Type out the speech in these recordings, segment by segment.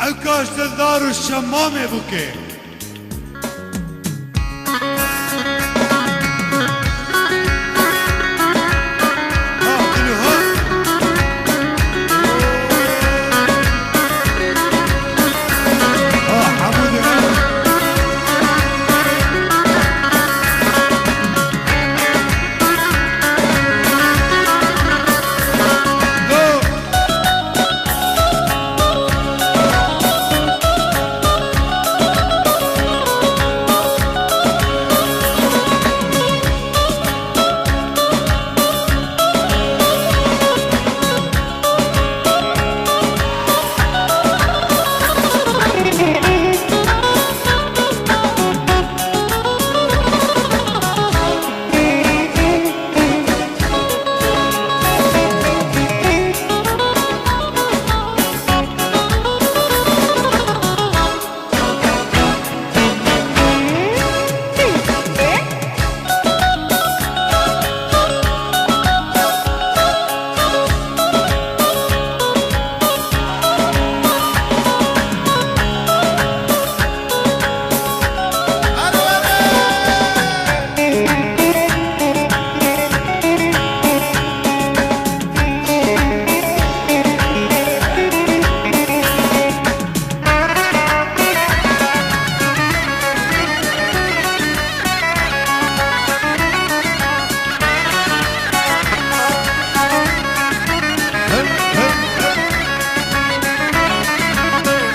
عكاش دلدار الشمامة بكي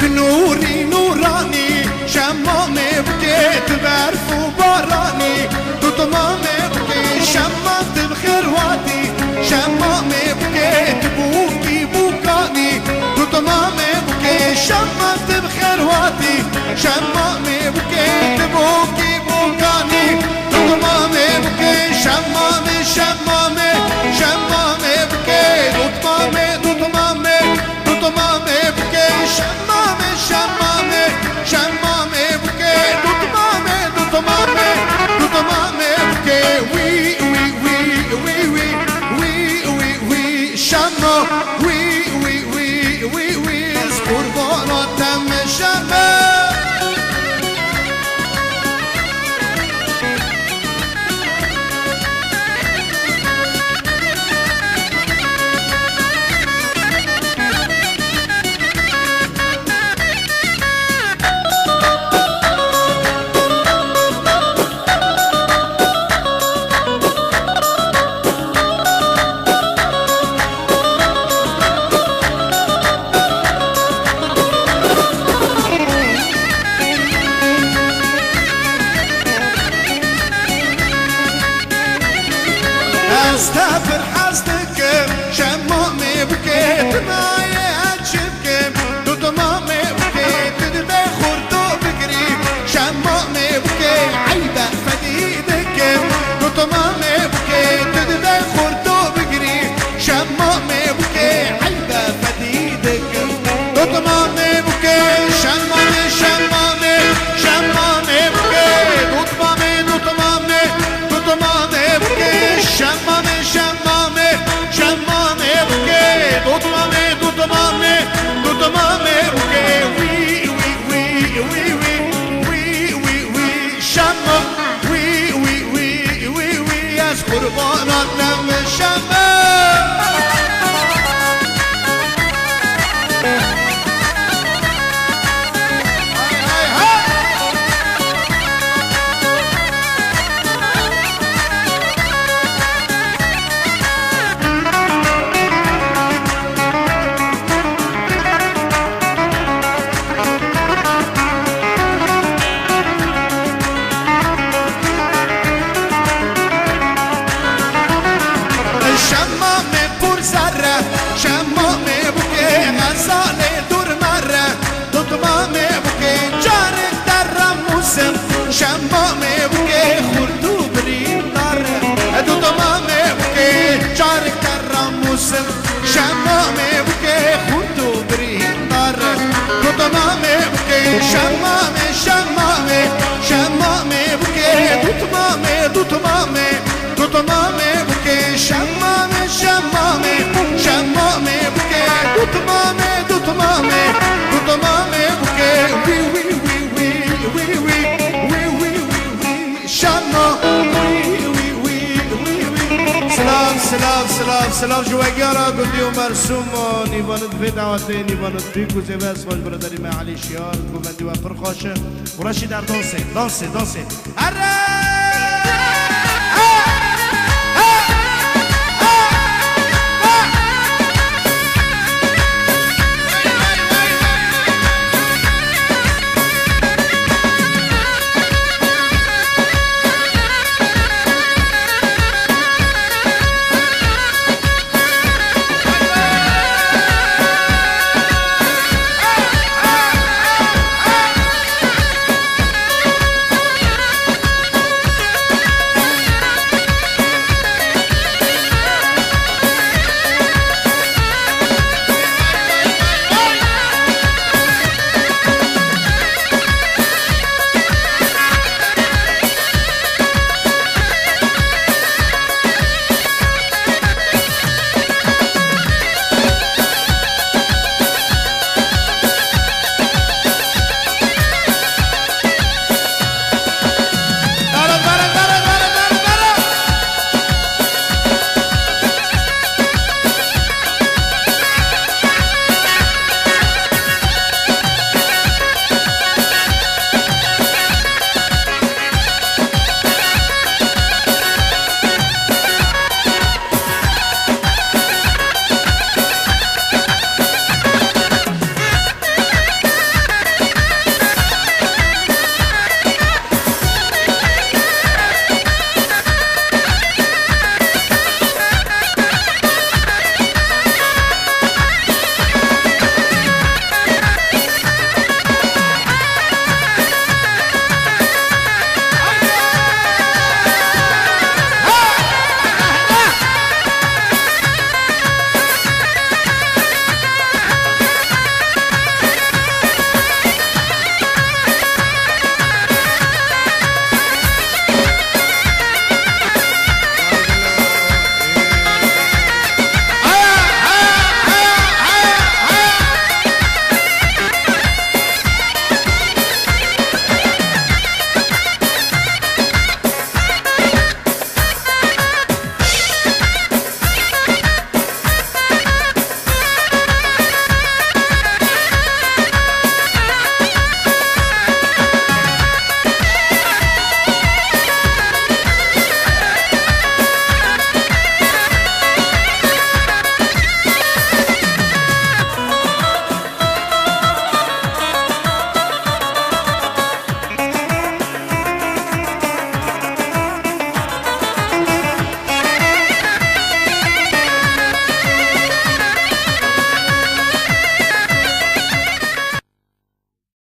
نوري نوراني شمامي بكيت برف وباراني تطمامي بكيت شممت بخرواتي شمامي بكيت بوكي بوكاني تطمامي بكيت شممت بخرواتي شمامي بكيت بوكي بوكاني تطمامي بكيت شمامي شمامي شمامي بكيت تطمامي تطمامي تطمامي بكيت شمامي شمامي شمامي بكي تطمامي تطمامي تطمامي بكي وي وي وي وي وي وي وي وي شمو وي وي وي وي وي سكور بورو تم شمو استغفر حسنك شمامي بكيت ما يعجبك تطمامي بكيت تدبي خردو بقري شمامي بكيت عيبة فديدك تطمامي بكيت تدبي خردو بقري شمامي بكيت عيبة فديدك تطمامي بكيت شمامي شمامي شمامي بكيت تطمامي تطمامي تطمامي بكيت شمامي شمامي شمامي بكي تطمامي تطمامي تطمامي بكي وي وي وي وي وي وي وي شمام وي وي وي وي وي يذكر بارنا من شمام شمامي بكي غزالي دور مرة تطمامي بكي جارك در موسم شمامي بكي خردو بريد دار تطمامي بكي جارك در موسم شمامي بكي خردو بريد دار تطمامي بكي شمامي شمامي شمامي بكي تطمامي تطمامي تطمامي بكي شمامي شمامي شمامي بكي تطمامي تطمامي تطمامي سلام جوگیارا گلدی و مرسوم و نیوانت في دعوتي نیوانت في کوزه بس خوش برادری ما علی شیار گوندی و پرخاشه ورشی در دانسه دانسه دانسه هره